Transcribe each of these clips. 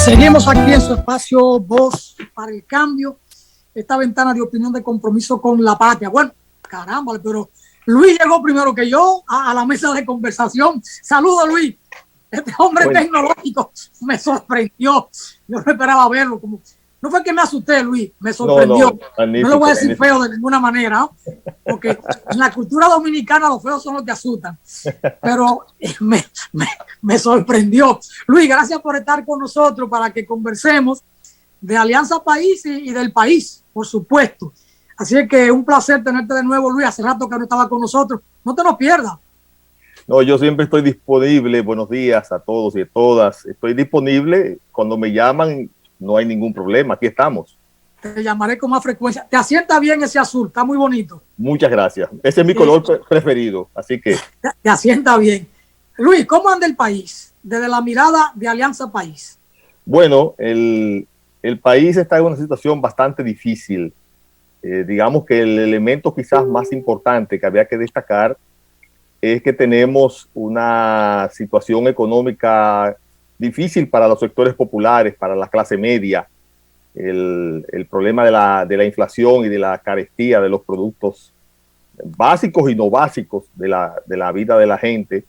Seguimos aquí en su espacio Voz para el Cambio, esta ventana de opinión de compromiso con la patria. Bueno, caramba, pero Luis llegó primero que yo a la mesa de conversación. Saludos, Luis. Este hombre tecnológico me sorprendió. Yo no esperaba verlo. No fue que me asusté, Luis, me sorprendió. No le voy a decir feo de ninguna manera, ¿no? Porque en la cultura dominicana los feos son los que asustan. Pero me sorprendió. Luis, gracias por estar con nosotros para que conversemos de Alianza País y del país, por supuesto. Así es que un placer tenerte de nuevo, Luis. Hace rato que no estaba con nosotros. No te nos pierdas. No, yo siempre estoy disponible. Buenos días a todos y a todas. Estoy disponible cuando me llaman. No hay ningún problema. Aquí estamos. Te llamaré con más frecuencia. Te asienta bien ese azul. Está muy bonito. Muchas gracias. Ese es mi color preferido. Así que... Te asienta bien. Luis, ¿cómo anda el país? Desde la mirada de Alianza País. Bueno, el país está en una situación bastante difícil. Digamos que el elemento quizás más importante que había que destacar es que tenemos una situación económica difícil para los sectores populares, para la clase media. El problema de la inflación y de la carestía de los productos básicos y no básicos de la vida de la gente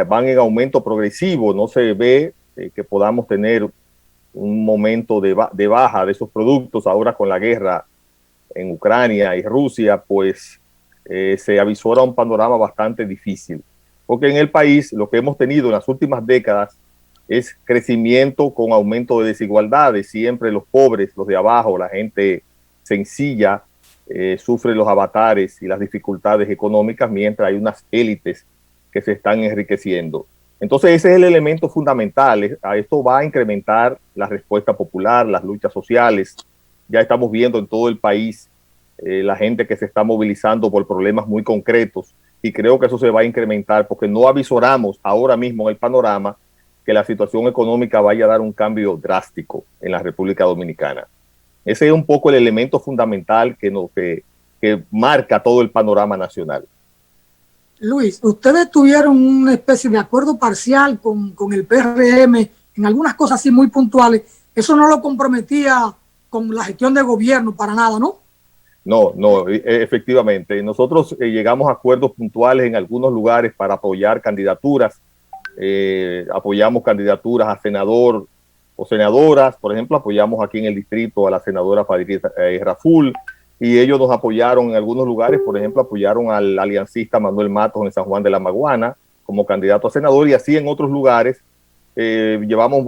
van en aumento progresivo. No se ve que podamos tener un momento de baja de esos productos. Ahora con la guerra en Ucrania y Rusia, pues se avisora un panorama bastante difícil. Porque en el país lo que hemos tenido en las últimas décadas es crecimiento con aumento de desigualdades. Siempre los pobres, los de abajo, la gente sencilla, sufren los avatares y las dificultades económicas, mientras hay unas élites que se están enriqueciendo. Entonces ese es el elemento fundamental. Esto va a incrementar la respuesta popular, las luchas sociales. Ya estamos viendo en todo el país la gente que se está movilizando por problemas muy concretos, y creo que eso se va a incrementar porque no avisoramos ahora mismo en el panorama que la situación económica vaya a dar un cambio drástico en la República Dominicana. Ese es un poco el elemento fundamental que marca todo el panorama nacional. Luis, ustedes tuvieron una especie de acuerdo parcial con el PRM en algunas cosas así muy puntuales. Eso no lo comprometía con la gestión de gobierno para nada, ¿no? No, efectivamente. Nosotros llegamos a acuerdos puntuales en algunos lugares para apoyar candidaturas. Apoyamos candidaturas a senador o senadoras. Por ejemplo, apoyamos aquí en el distrito a la senadora Fadil Raful, y ellos nos apoyaron en algunos lugares. Por ejemplo, apoyaron al aliancista Manuel Matos en San Juan de la Maguana como candidato a senador, y así en otros lugares. Llevamos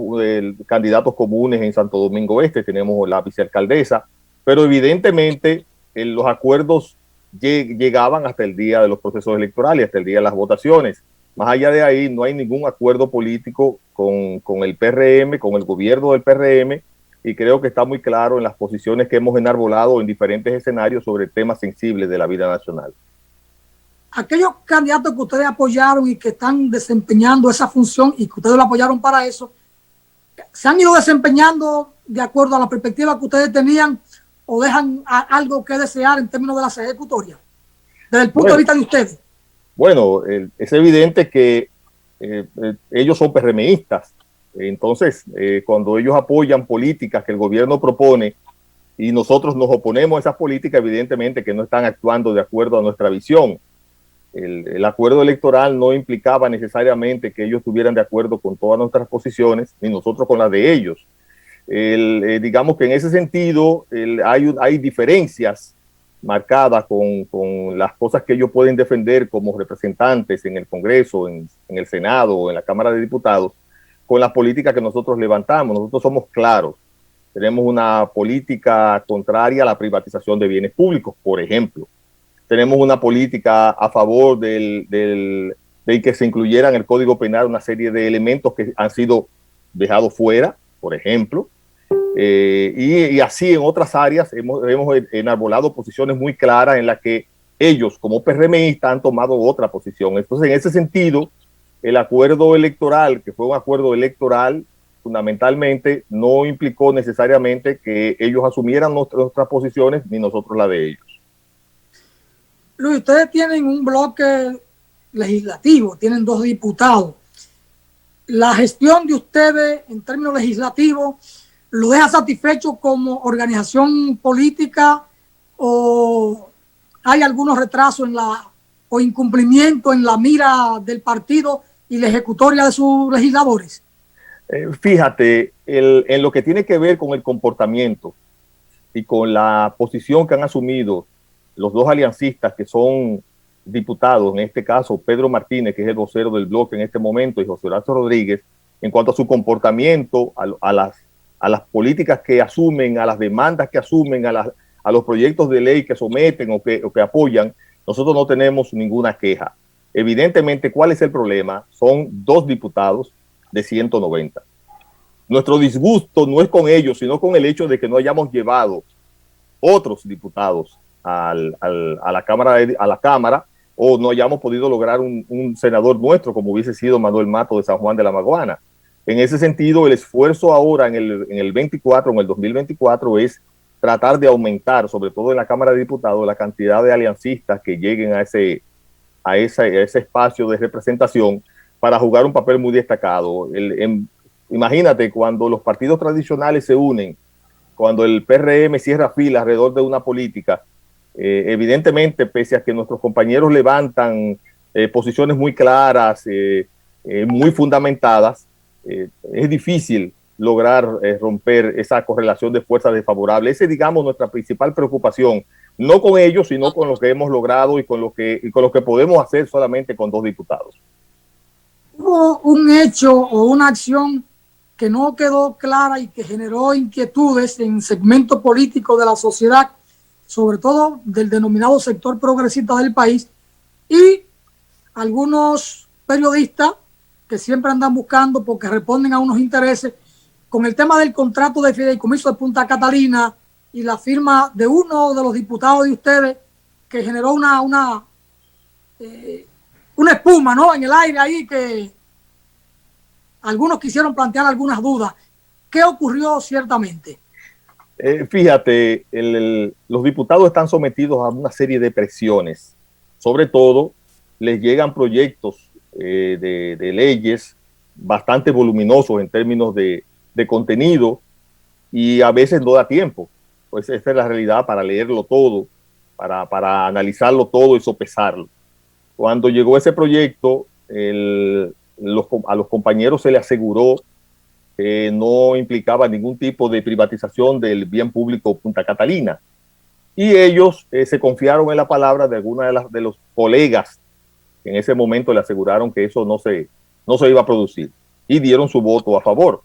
candidatos comunes en Santo Domingo Este, tenemos la vicealcaldesa, pero evidentemente los acuerdos llegaban hasta el día de los procesos electorales, hasta el día de las votaciones. Más allá de ahí no hay ningún acuerdo político con el PRM, con el gobierno del PRM, y creo que está muy claro en las posiciones que hemos enarbolado en diferentes escenarios sobre temas sensibles de la vida nacional. Aquellos candidatos que ustedes apoyaron y que están desempeñando esa función y que ustedes lo apoyaron para eso, ¿se han ido desempeñando de acuerdo a la perspectiva que ustedes tenían o dejan algo que desear en términos de las ejecutorias, desde el punto de vista de ustedes? Bueno, es evidente que ellos son PRMistas. Entonces, cuando ellos apoyan políticas que el gobierno propone y nosotros nos oponemos a esas políticas, evidentemente que no están actuando de acuerdo a nuestra visión. El acuerdo electoral no implicaba necesariamente que ellos estuvieran de acuerdo con todas nuestras posiciones, ni nosotros con las de ellos. Digamos que en ese sentido hay diferencias marcadas con las cosas que ellos pueden defender como representantes en el Congreso, en el Senado o en la Cámara de Diputados, con las políticas que nosotros levantamos. Nosotros somos claros. Tenemos una política contraria a la privatización de bienes públicos, por ejemplo. Tenemos una política a favor de que se incluyera en el Código Penal una serie de elementos que han sido dejados fuera, por ejemplo. Y así en otras áreas hemos enarbolado posiciones muy claras en las que ellos, como PRMistas, han tomado otra posición. Entonces, en ese sentido, el acuerdo electoral, que fue un acuerdo electoral, fundamentalmente no implicó necesariamente que ellos asumieran nuestras posiciones ni nosotros la de ellos. Luis, ustedes tienen un bloque legislativo, tienen 2 diputados. la gestión de ustedes en términos legislativos lo deja satisfecho como organización política o hay algunos retrasos o incumplimiento en la mira del partido y la ejecutoria de sus legisladores? Fíjate, en lo que tiene que ver con el comportamiento y con la posición que han asumido los dos aliancistas que son diputados, en este caso Pedro Martínez, que es el vocero del bloque en este momento, y José Horacio Rodríguez, en cuanto a su comportamiento, a las políticas que asumen, a las demandas que asumen, a los proyectos de ley que someten o que apoyan, nosotros no tenemos ninguna queja. Evidentemente, ¿cuál es el problema? Son 2 diputados de 190. Nuestro disgusto no es con ellos, sino con el hecho de que no hayamos llevado otros diputados a la Cámara o no hayamos podido lograr un senador nuestro, como hubiese sido Manuel Mato de San Juan de la Maguana. En ese sentido, el esfuerzo ahora en el 2024, es tratar de aumentar, sobre todo en la Cámara de Diputados, la cantidad de aliancistas que lleguen a ese espacio de representación para jugar un papel muy destacado. Imagínate, cuando los partidos tradicionales se unen, cuando el PRM cierra filas alrededor de una política, evidentemente, pese a que nuestros compañeros levantan posiciones muy claras, muy fundamentadas, es difícil lograr romper esa correlación de fuerzas desfavorables. Esa es, digamos, nuestra principal preocupación, no con ellos, sino con lo que hemos logrado y con lo que podemos hacer solamente con 2 diputados. Hubo un hecho o una acción que no quedó clara y que generó inquietudes en segmentos políticos de la sociedad, sobre todo del denominado sector progresista del país, y algunos periodistas que siempre andan buscando porque responden a unos intereses con el tema del contrato de fideicomiso de Punta Catalina y la firma de uno de los diputados de ustedes que generó una espuma, ¿no?, en el aire ahí, que algunos quisieron plantear algunas dudas. ¿Qué ocurrió ciertamente? Fíjate, los diputados están sometidos a una serie de presiones. Sobre todo, les llegan proyectos de leyes bastante voluminosos en términos de contenido y a veces no da tiempo. Pues esta es la realidad, para leerlo todo, para analizarlo todo y sopesarlo. Cuando llegó ese proyecto, a los compañeros se les aseguró que no implicaba ningún tipo de privatización del bien público Punta Catalina. Y ellos se confiaron en la palabra de algunos de los colegas que en ese momento le aseguraron que eso no se iba a producir y dieron su voto a favor.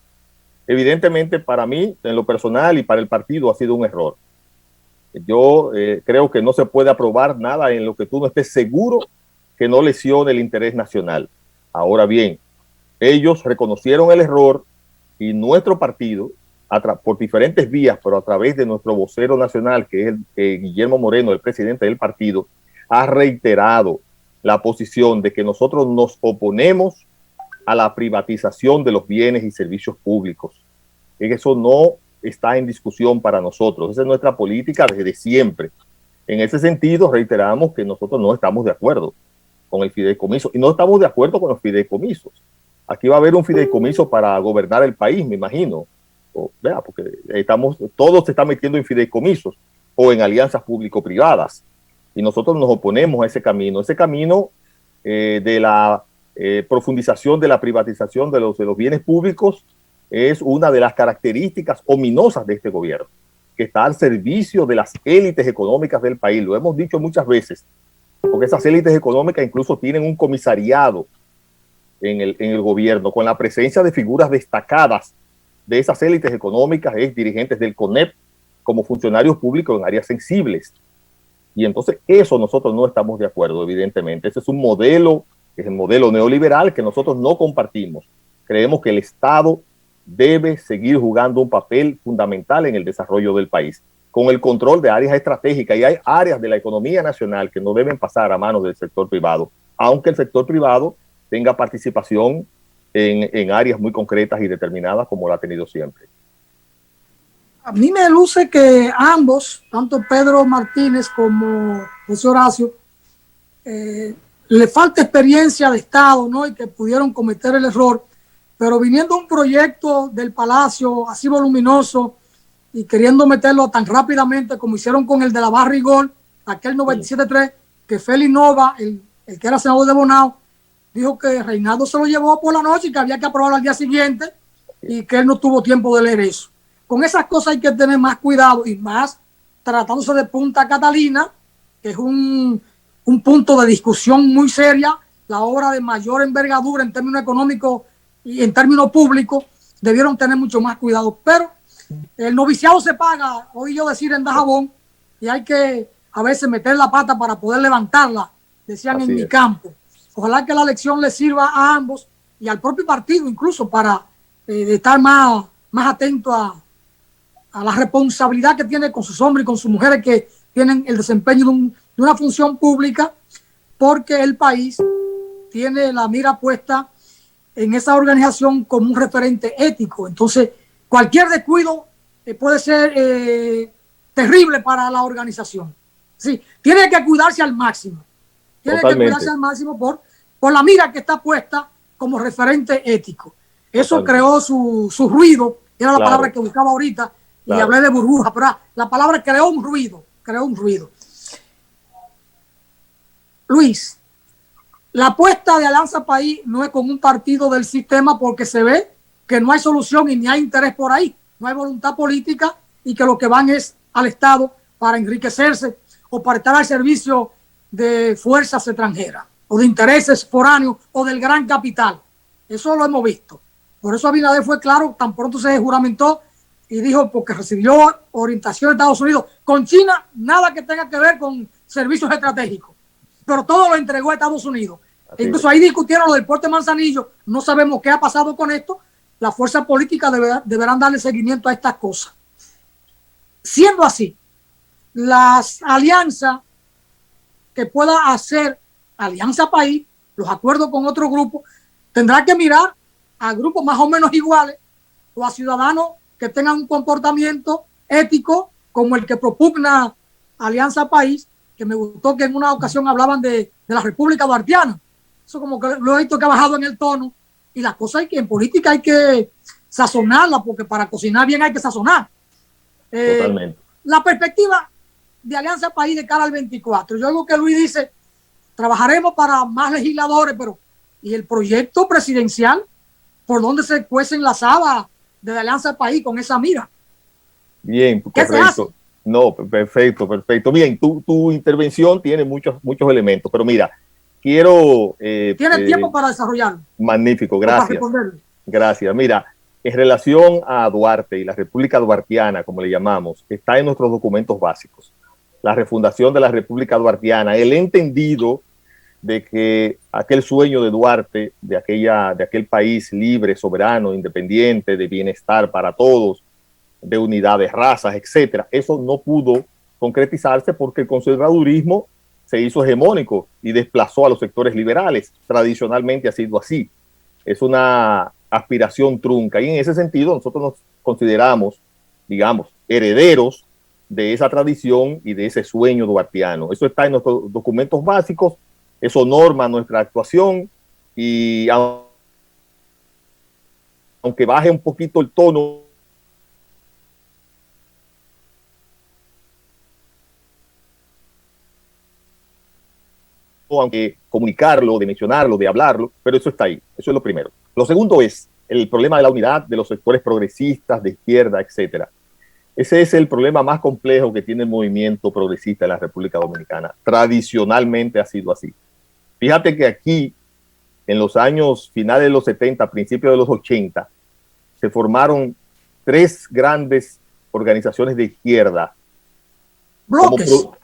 Evidentemente, para mí, en lo personal y para el partido, ha sido un error. Yo creo que no se puede aprobar nada en lo que tú no estés seguro que no lesione el interés nacional. Ahora bien, ellos reconocieron el error y nuestro partido, por diferentes vías, pero a través de nuestro vocero nacional, que es Guillermo Moreno, el presidente del partido, ha reiterado la posición de que nosotros nos oponemos a la privatización de los bienes y servicios públicos. Eso no está en discusión para nosotros. Esa es nuestra política desde siempre. En ese sentido, reiteramos que nosotros no estamos de acuerdo con el fideicomiso y no estamos de acuerdo con los fideicomisos. Aquí va a haber un fideicomiso para gobernar el país, me imagino. Porque todos se están metiendo en fideicomisos o en alianzas público-privadas. Y nosotros nos oponemos a ese camino. Ese camino de la profundización de la privatización de los bienes públicos es una de las características ominosas de este gobierno, que está al servicio de las élites económicas del país. Lo hemos dicho muchas veces, porque esas élites económicas incluso tienen un comisariado en el gobierno, con la presencia de figuras destacadas de esas élites económicas, dirigentes del CONEP, como funcionarios públicos en áreas sensibles. Y entonces eso nosotros no estamos de acuerdo, evidentemente. Ese es un modelo, es el modelo neoliberal que nosotros no compartimos. Creemos que el Estado debe seguir jugando un papel fundamental en el desarrollo del país, con el control de áreas estratégicas, y hay áreas de la economía nacional que no deben pasar a manos del sector privado, aunque el sector privado tenga participación en áreas muy concretas y determinadas como lo ha tenido siempre. A mí me luce que ambos, tanto Pedro Martínez como José Horacio, le falta experiencia de Estado, ¿no?, y que pudieron cometer el error, pero viniendo un proyecto del Palacio así voluminoso y queriendo meterlo tan rápidamente como hicieron con el de la Barrigol, aquel 97.3, que Félix Nova, el que era senador de Bonao, dijo que Reinaldo se lo llevó por la noche y que había que aprobarlo al día siguiente y que él no tuvo tiempo de leer eso. Con esas cosas hay que tener más cuidado y más tratándose de Punta Catalina, que es un punto de discusión muy seria, la obra de mayor envergadura en términos económicos y en términos públicos, debieron tener mucho más cuidado. Pero el noviciado se paga, oí yo decir en Dajabón, y hay que a veces meter la pata para poder levantarla, decían en mi campo. Ojalá que la lección le sirva a ambos y al propio partido incluso para estar más atento a la responsabilidad que tiene con sus hombres y con sus mujeres que tienen el desempeño de una función pública, porque el país tiene la mira puesta en esa organización como un referente ético. Entonces, cualquier descuido puede ser terrible para la organización. Sí, tiene que cuidarse al máximo. Tiene que cuidarse al máximo por la mira que está puesta como referente ético. Eso creó su ruido, era la palabra que buscaba ahorita, y hablé de burbuja, pero la palabra creó un ruido. Luis, la apuesta de Alianza País no es con un partido del sistema porque se ve que no hay solución y ni hay interés por ahí, no hay voluntad política y que lo que van es al Estado para enriquecerse o para estar al servicio de fuerzas extranjeras o de intereses foráneos o del gran capital. Eso lo hemos visto. Por eso Abinader fue claro, tan pronto se juramentó y dijo, porque recibió orientación de Estados Unidos, con China nada que tenga que ver con servicios estratégicos, pero todo lo entregó a Estados Unidos. Incluso ahí discutieron lo del puerto de Manzanillo, no sabemos qué ha pasado con esto, las fuerzas políticas deberán darle seguimiento a estas cosas. Siendo así, las alianzas que pueda hacer Alianza País, los acuerdos con otros grupos, tendrá que mirar a grupos más o menos iguales o a ciudadanos que tengan un comportamiento ético como el que propugna Alianza País, que me gustó que en una ocasión hablaban de la República Duartiana. Eso como que lo he visto que ha bajado en el tono, y las cosas en política hay que sazonarla, porque para cocinar bien hay que sazonar. Totalmente. La perspectiva de Alianza País de cara al 24. Yo digo que Luis dice, trabajaremos para más legisladores, pero ¿y el proyecto presidencial? ¿Por dónde se cuecen las habas de Alianza País con esa mira? Bien, correcto. No, perfecto. Bien, tu intervención tiene muchos elementos, pero mira, quiero... Tiene tiempo para desarrollarlo. Magnífico, gracias. Gracias. Mira, en relación a Duarte y la República Duartiana, como le llamamos, está en nuestros documentos básicos. La refundación de la República Duartiana, el entendido de que aquel sueño de Duarte, de aquel país libre, soberano, independiente, de bienestar para todos, de unidad de razas, etcétera, eso no pudo concretizarse porque el conservadurismo se hizo hegemónico y desplazó a los sectores liberales. Tradicionalmente ha sido así. Es una aspiración trunca y en ese sentido nosotros nos consideramos, digamos, herederos de esa tradición y de ese sueño duartiano. Eso está en nuestros documentos básicos, eso norma nuestra actuación y aunque baje un poquito el tono, aunque comunicarlo, de mencionarlo, de hablarlo, pero eso está ahí, eso es lo primero. Lo segundo es el problema de la unidad de los sectores progresistas, de izquierda, etcétera. Ese es el problema más complejo que tiene el movimiento progresista en la República Dominicana. Tradicionalmente ha sido así. Fíjate que aquí, en los años finales de los 70, principios de los 80, se formaron 3 grandes organizaciones de izquierda.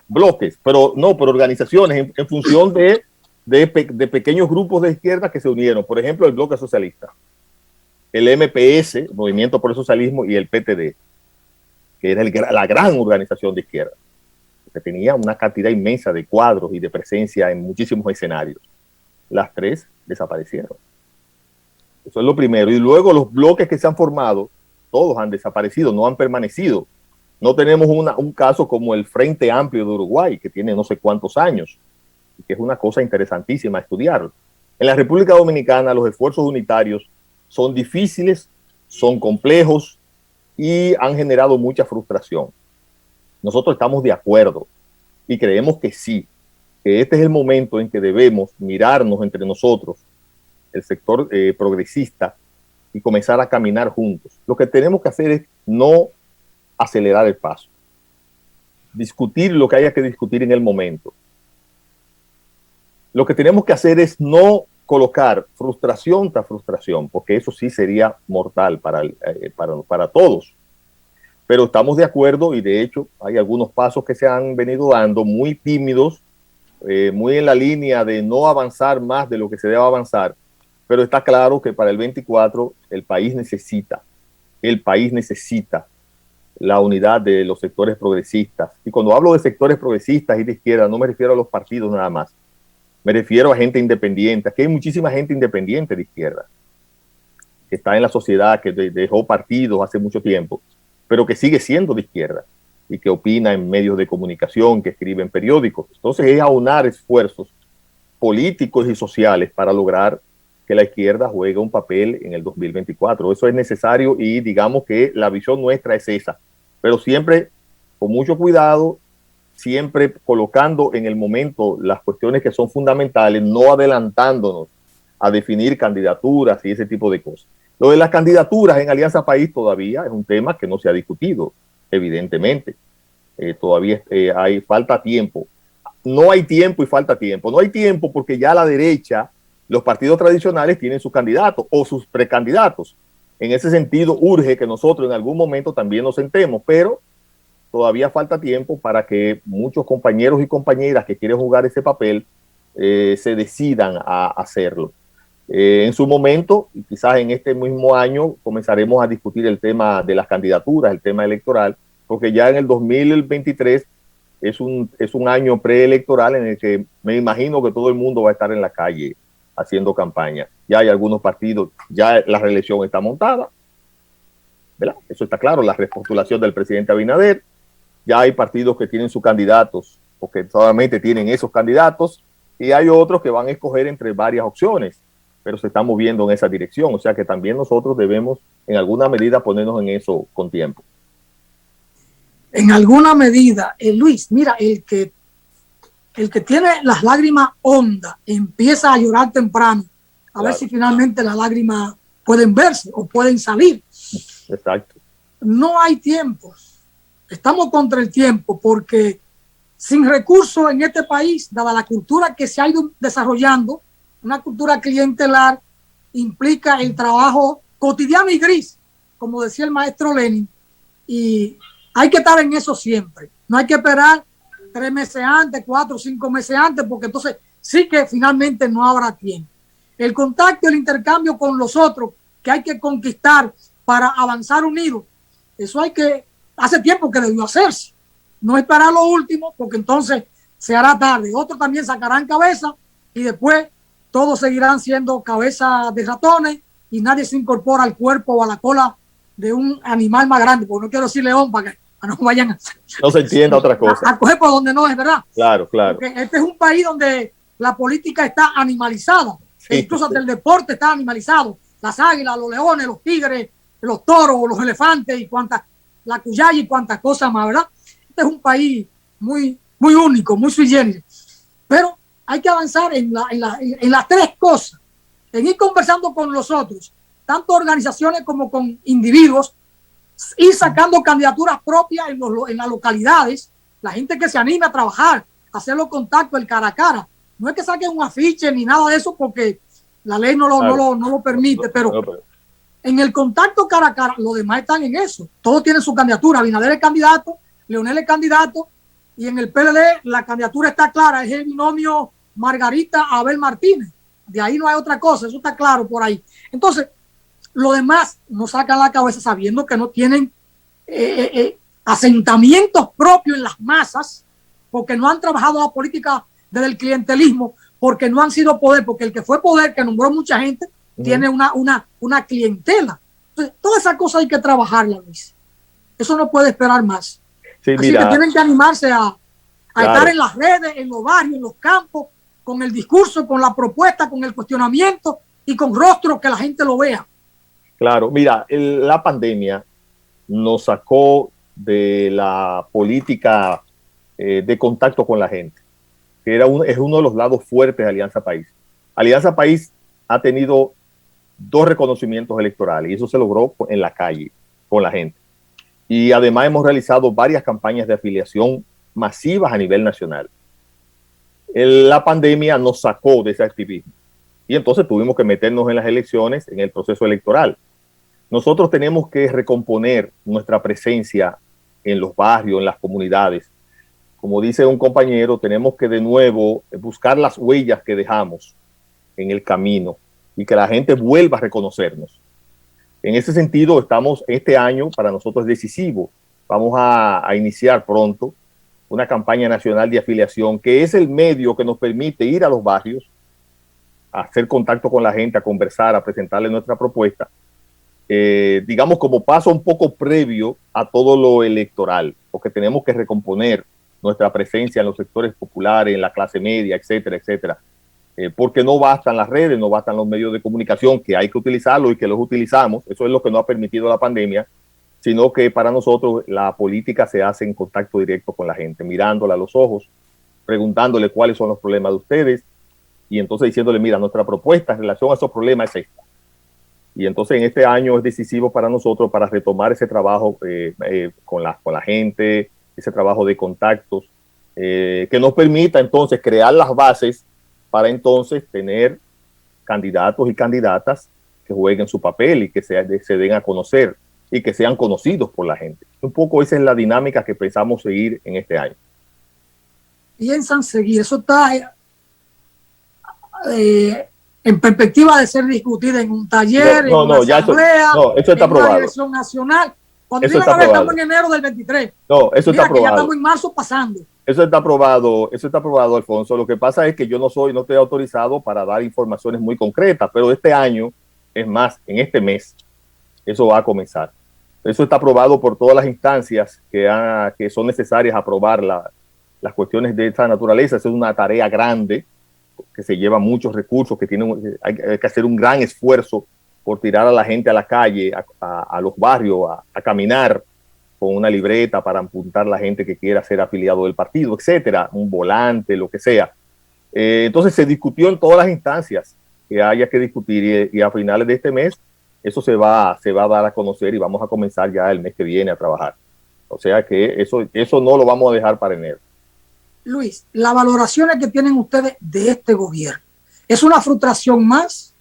Bloques, pero no por organizaciones, en función de pequeños grupos de izquierda que se unieron. Por ejemplo, el Bloque Socialista, el MPS, Movimiento por el Socialismo, y el PTD, que era la gran organización de izquierda, que tenía una cantidad inmensa de cuadros y de presencia en muchísimos escenarios. Las 3 desaparecieron. Eso es lo primero. Y luego los bloques que se han formado, todos han desaparecido, no han permanecido. No tenemos un caso como el Frente Amplio de Uruguay, que tiene no sé cuántos años, y que es una cosa interesantísima estudiar. En la República Dominicana, los esfuerzos unitarios son difíciles, son complejos y han generado mucha frustración. Nosotros estamos de acuerdo y creemos que sí, que este es el momento en que debemos mirarnos entre nosotros, el sector progresista, y comenzar a caminar juntos. Lo que tenemos que hacer es no acelerar el paso, discutir lo que haya que discutir en el momento. Lo que tenemos que hacer es no colocar frustración tras frustración, porque eso sí sería mortal para todos. Pero estamos de acuerdo y de hecho hay algunos pasos que se han venido dando muy tímidos, muy en la línea de no avanzar más de lo que se debe avanzar, pero está claro que para el 24 el país necesita la unidad de los sectores progresistas. Y cuando hablo de sectores progresistas y de izquierda, no me refiero a los partidos nada más, me refiero a gente independiente. Aquí hay muchísima gente independiente de izquierda, que está en la sociedad, que dejó partidos hace mucho tiempo, pero que sigue siendo de izquierda y que opina en medios de comunicación, que escribe en periódicos. Entonces es aunar esfuerzos políticos y sociales para lograr que la izquierda juegue un papel en el 2024. Eso es necesario y digamos que la visión nuestra es esa, pero siempre con mucho cuidado, siempre colocando en el momento las cuestiones que son fundamentales, no adelantándonos a definir candidaturas y ese tipo de cosas. Lo de las candidaturas en Alianza País todavía es un tema que no se ha discutido, evidentemente. Todavía falta tiempo. No hay tiempo y falta tiempo. No hay tiempo porque ya a la derecha, los partidos tradicionales tienen sus candidatos o sus precandidatos. En ese sentido, urge que nosotros en algún momento también nos sentemos, pero todavía falta tiempo para que muchos compañeros y compañeras que quieren jugar ese papel se decidan a hacerlo. En su momento, y quizás en este mismo año, comenzaremos a discutir el tema de las candidaturas, el tema electoral, porque ya en el 2023 es un año preelectoral en el que me imagino que todo el mundo va a estar en la calle haciendo campaña. Ya hay algunos partidos, ya la reelección está montada, ¿verdad? Eso está claro, la repostulación del presidente Abinader. Ya hay partidos que tienen sus candidatos, porque solamente tienen esos candidatos, y hay otros que van a escoger entre varias opciones, pero se están moviendo en esa dirección. O sea que también nosotros debemos, en alguna medida, ponernos en eso con tiempo. En alguna medida, Luis, mira, el que tiene las lágrimas hondas empieza a llorar temprano, a ver si finalmente las lágrimas pueden verse o pueden salir. Exacto. No hay tiempo. Estamos contra el tiempo porque sin recursos en este país, dada la cultura que se ha ido desarrollando, una cultura clientelar, implica el trabajo cotidiano y gris, como decía el maestro Lenin, y hay que estar en eso siempre. No hay que esperar 3 meses antes, 4 o 5 meses antes, porque entonces sí que finalmente no habrá tiempo. El contacto, el intercambio con los otros, que hay que conquistar para avanzar unidos, eso hace tiempo que debió hacerse. No esperar lo último, porque entonces se hará tarde. Otros también sacarán cabeza y después todos seguirán siendo cabezas de ratones y nadie se incorpora al cuerpo o a la cola de un animal más grande, porque no quiero decir león para que no vayan no se entienda otra cosa. A coger por donde no es, ¿verdad? Claro, claro. Porque este es un país donde la política está animalizada, sí, incluso hasta el deporte está animalizado. Las águilas, los leones, los tigres, los toros, los elefantes y la cuyaya y cuantas cosas más, ¿verdad? Este es un país muy, muy único, muy sui generis. Pero hay que avanzar en las 3 cosas, en ir conversando con los otros, tanto organizaciones como con individuos, ir sacando candidaturas propias en las localidades, la gente que se anime a trabajar, a hacer los contactos, el cara a cara. No es que saquen un afiche ni nada de eso porque la ley no lo permite, pero en el contacto cara a cara, los demás están en eso. Todos tienen su candidatura. Abinader es candidato, Leonel es candidato, y en el PLD la candidatura está clara, es el binomio Margarita-Abel Martínez. De ahí no hay otra cosa, eso está claro por ahí. Entonces, los demás no sacan la cabeza sabiendo que no tienen asentamientos propios en las masas, porque no han trabajado la política desde el clientelismo, porque no han sido poder, porque el que fue poder, que nombró mucha gente, tiene una clientela. Entonces, toda esa cosa hay que trabajarla, Luis. Eso no puede esperar más. Sí, así que tienen que animarse a estar en las redes, en los barrios, en los campos, con el discurso, con la propuesta, con el cuestionamiento y con rostro que la gente lo vea. Claro, mira, la pandemia nos sacó de la política de contacto con la gente, que es uno de los lados fuertes de Alianza País. Alianza País ha tenido dos reconocimientos electorales y eso se logró en la calle, con la gente. Y además hemos realizado varias campañas de afiliación masivas a nivel nacional. La pandemia nos sacó de ese activismo y entonces tuvimos que meternos en las elecciones, en el proceso electoral. Nosotros tenemos que recomponer nuestra presencia en los barrios, en las comunidades. Como dice un compañero, tenemos que de nuevo buscar las huellas que dejamos en el camino y que la gente vuelva a reconocernos. En ese sentido, este año para nosotros es decisivo. Vamos a iniciar pronto una campaña nacional de afiliación, que es el medio que nos permite ir a los barrios, a hacer contacto con la gente, a conversar, a presentarle nuestra propuesta, digamos como paso un poco previo a todo lo electoral, porque tenemos que recomponer nuestra presencia en los sectores populares, en la clase media, etcétera, etcétera. Porque no bastan las redes, no bastan los medios de comunicación, que hay que utilizarlos y que los utilizamos. Eso es lo que no ha permitido la pandemia, sino que para nosotros la política se hace en contacto directo con la gente, mirándola a los ojos, preguntándole cuáles son los problemas de ustedes y entonces diciéndole, mira, nuestra propuesta en relación a esos problemas es esta. Y entonces en este año es decisivo para nosotros para retomar ese trabajo con la gente, ese trabajo de contactos, que nos permita entonces crear las bases para entonces tener candidatos y candidatas que jueguen su papel y que se den a conocer y que sean conocidos por la gente. Un poco esa es la dinámica que pensamos seguir en este año. Piensan seguir, eso está en perspectiva de ser discutida en un taller, en una asamblea, eso está en aprobado. una elección nacional. Cuando eso digan, a ver, estamos en enero del 23. No, eso está aprobado. Ya estamos en marzo pasando. Eso está aprobado, Alfonso. Lo que pasa es que yo no estoy autorizado para dar informaciones muy concretas, pero este año, es más, en este mes, eso va a comenzar. Eso está aprobado por todas las instancias que son necesarias aprobar las cuestiones de esta naturaleza. Esa es una tarea grande que se lleva muchos recursos, hay que hacer un gran esfuerzo por tirar a la gente a la calle, a los barrios, a caminar con una libreta para apuntar a la gente que quiera ser afiliado del partido, etcétera, un volante, lo que sea. Entonces se discutió en todas las instancias que haya que discutir y a finales de este mes eso se va a dar a conocer y vamos a comenzar ya el mes que viene a trabajar. O sea que eso no lo vamos a dejar para enero. Luis, las valoraciones que tienen ustedes de este gobierno, ¿es una frustración más?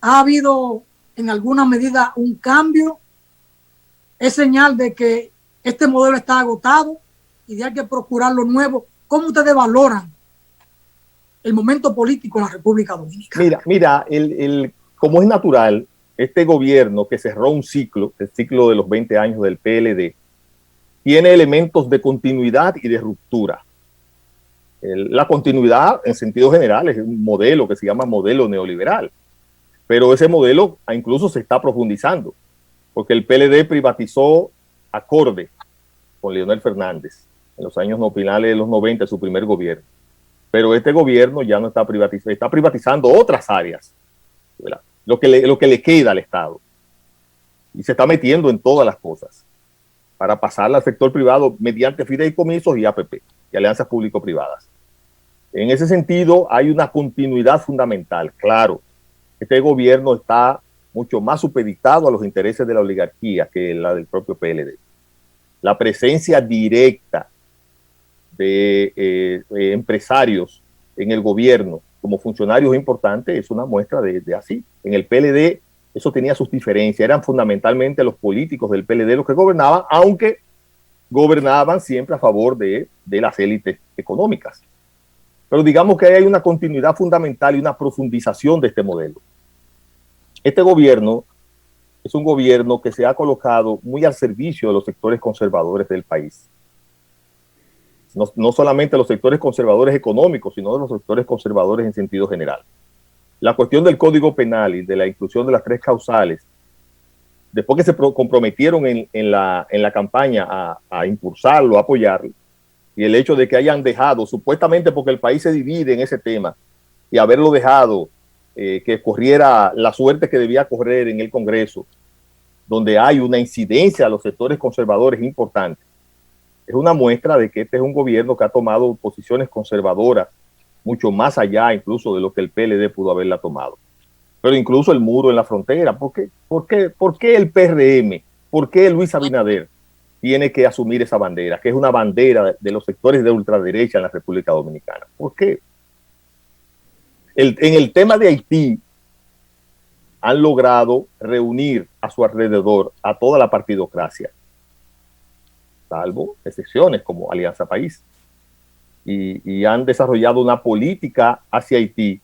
¿Ha habido en alguna medida un cambio? ¿Es señal de que este modelo está agotado y de hay que procurar lo nuevo? ¿Cómo ustedes valoran el momento político en la República Dominicana? Mira, como es natural, este gobierno que cerró un ciclo, el ciclo de los 20 años del PLD, tiene elementos de continuidad y de ruptura. La continuidad, en sentido general, es un modelo que se llama modelo neoliberal, pero ese modelo incluso se está profundizando, porque el PLD privatizó Acorde con Leonel Fernández en los años finales de los 90, su primer gobierno. Pero este gobierno ya no está privatizando, está privatizando otras áreas, ¿verdad? Lo que le queda al Estado. Y se está metiendo en todas las cosas para pasarla al sector privado mediante fideicomisos y APP, y alianzas público-privadas. En ese sentido, hay una continuidad fundamental. Claro, este gobierno está mucho más supeditado a los intereses de la oligarquía que la del propio PLD. La presencia directa de empresarios en el gobierno como funcionarios importantes es una muestra de así. En el PLD eso tenía sus diferencias, eran fundamentalmente los políticos del PLD los que gobernaban, aunque gobernaban siempre a favor de las élites económicas. Pero digamos que hay una continuidad fundamental y una profundización de este modelo. Este gobierno es un gobierno que se ha colocado muy al servicio de los sectores conservadores del país. No solamente los sectores conservadores económicos, sino de los sectores conservadores en sentido general. La cuestión del Código Penal y de la inclusión de las 3 causales, después que se comprometieron en la campaña a impulsarlo, a apoyarlo, y el hecho de que hayan dejado, supuestamente porque el país se divide en ese tema, y haberlo dejado que corriera la suerte que debía correr en el Congreso, donde hay una incidencia a los sectores conservadores importante, es una muestra de que este es un gobierno que ha tomado posiciones conservadoras mucho más allá incluso de lo que el PLD pudo haberla tomado. Pero incluso el muro en la frontera, ¿por qué el PRM? ¿Por qué Luis Abinader tiene que asumir esa bandera, que es una bandera de los sectores de ultraderecha en la República Dominicana? ¿Por qué? En el tema de Haití, han logrado reunir a su alrededor a toda la partidocracia, salvo excepciones como Alianza País, y han desarrollado una política hacia Haití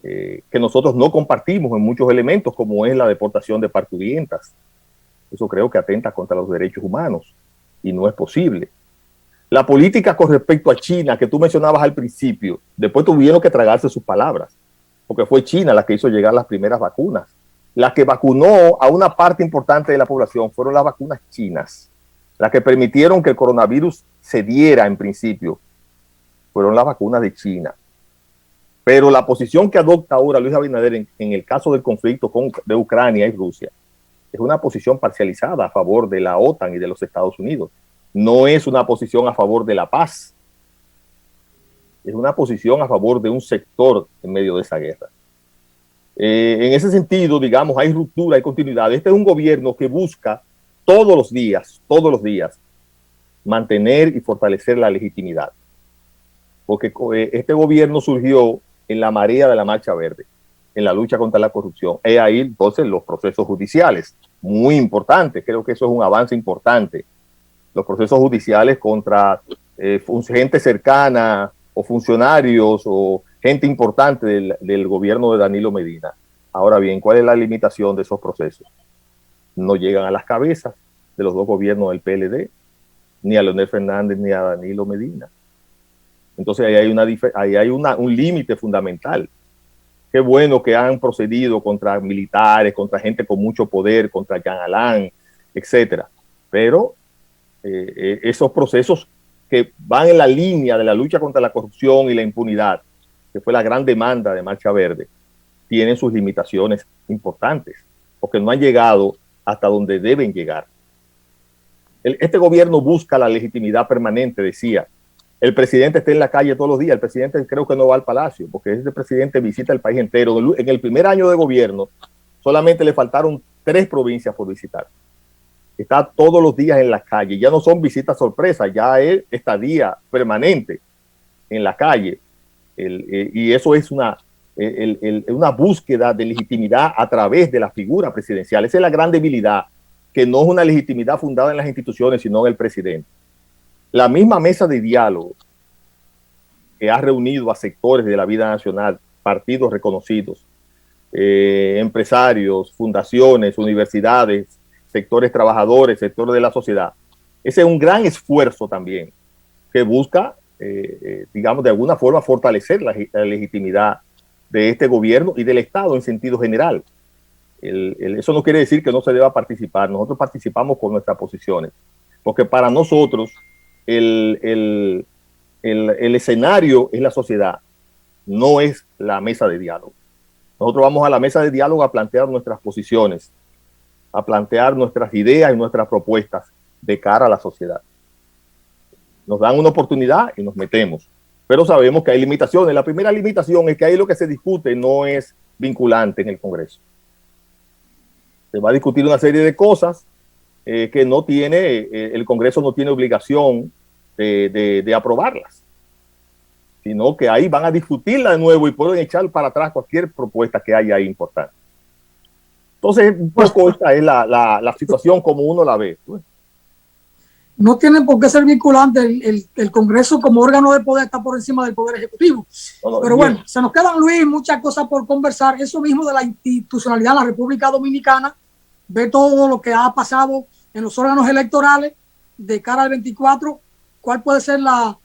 que nosotros no compartimos en muchos elementos, como es la deportación de parturientas. Eso creo que atenta contra los derechos humanos y no es posible. La política con respecto a China, que tú mencionabas al principio, después tuvieron que tragarse sus palabras, porque fue China la que hizo llegar las primeras vacunas. La que vacunó a una parte importante de la población fueron las vacunas chinas. Las que permitieron que el coronavirus se diera en principio fueron las vacunas de China. Pero la posición que adopta ahora Luis Abinader en el caso del conflicto de Ucrania y Rusia es una posición parcializada a favor de la OTAN y de los Estados Unidos. No es una posición a favor de la paz. Es una posición a favor de un sector en medio de esa guerra. En ese sentido, digamos, hay ruptura, hay continuidad. Este es un gobierno que busca todos los días, mantener y fortalecer la legitimidad. Porque este gobierno surgió en la marea de la Marcha Verde, en la lucha contra la corrupción. Y ahí entonces los procesos judiciales, muy importantes, creo que eso es un avance importante. Los procesos judiciales contra gente cercana o funcionarios o gente importante del gobierno de Danilo Medina. Ahora bien, ¿cuál es la limitación de esos procesos? No llegan a las cabezas de los dos gobiernos del PLD, ni a Leonel Fernández ni a Danilo Medina. Entonces ahí hay un límite fundamental. Qué bueno que han procedido contra militares, contra gente con mucho poder, contra Jean Alain, etcétera. Pero esos procesos que van en la línea de la lucha contra la corrupción y la impunidad, que fue la gran demanda de Marcha Verde, tienen sus limitaciones importantes, porque no han llegado hasta donde deben llegar. Este gobierno busca la legitimidad permanente, decía. El presidente está en la calle todos los días. El presidente creo que no va al palacio, porque este presidente visita el país entero. En el primer año de gobierno solamente le faltaron 3 provincias por visitar. Está todos los días en la calle. Ya no son visitas sorpresas, ya es estadía permanente en la calle. Y eso es una búsqueda de legitimidad a través de la figura presidencial. Esa es la gran debilidad, que no es una legitimidad fundada en las instituciones, sino en el presidente. La misma mesa de diálogo que ha reunido a sectores de la vida nacional, partidos reconocidos, empresarios, fundaciones, universidades, sectores trabajadores, sectores de la sociedad. Ese es un gran esfuerzo también que busca, digamos, de alguna forma fortalecer la legitimidad de este gobierno y del Estado en sentido general. Eso no quiere decir que no se deba participar. Nosotros participamos con nuestras posiciones, porque para nosotros el escenario es la sociedad, no es la mesa de diálogo. Nosotros vamos a la mesa de diálogo a plantear nuestras posiciones, a plantear nuestras ideas y nuestras propuestas de cara a la sociedad. Nos dan una oportunidad y nos metemos, pero sabemos que hay limitaciones. La primera limitación es que ahí lo que se discute no es vinculante en el Congreso. Se va a discutir una serie de cosas que no tiene, el Congreso no tiene obligación de aprobarlas, sino que ahí van a discutirla de nuevo y pueden echar para atrás cualquier propuesta que haya ahí importante. Entonces, un poco esta es la situación como uno la ve. No tiene por qué ser vinculante. El Congreso como órgano de poder está por encima del Poder Ejecutivo. Pero bueno, se nos quedan, Luis, muchas cosas por conversar. Eso mismo de la institucionalidad en la República Dominicana, ver todo lo que ha pasado en los órganos electorales de cara al 24, cuál puede ser la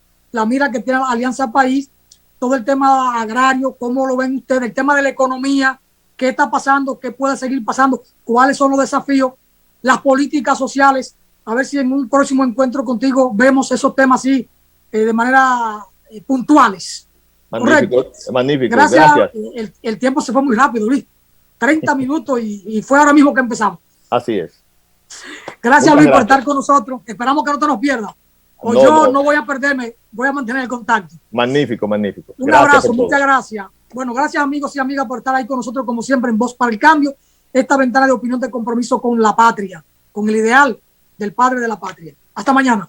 mira que tiene la Alianza País, todo el tema agrario, cómo lo ven ustedes, el tema de la economía, qué está pasando, qué puede seguir pasando, cuáles son los desafíos, las políticas sociales, a ver si en un próximo encuentro contigo vemos esos temas así de manera puntuales. Magnífico, magnífico. Gracias. El tiempo se fue muy rápido, Luis. 30 minutos y fue ahora mismo que empezamos. Así es. Gracias, Luis, por estar con nosotros. Esperamos que no te nos pierdas. O no, yo no. no voy a perderme, voy a mantener el contacto. Magnífico, magnífico. Un abrazo, muchas gracias. Bueno, gracias amigos y amigas por estar ahí con nosotros, como siempre, en Voz para el Cambio. Esta ventana de opinión de compromiso con la patria, con el ideal del padre de la patria. Hasta mañana.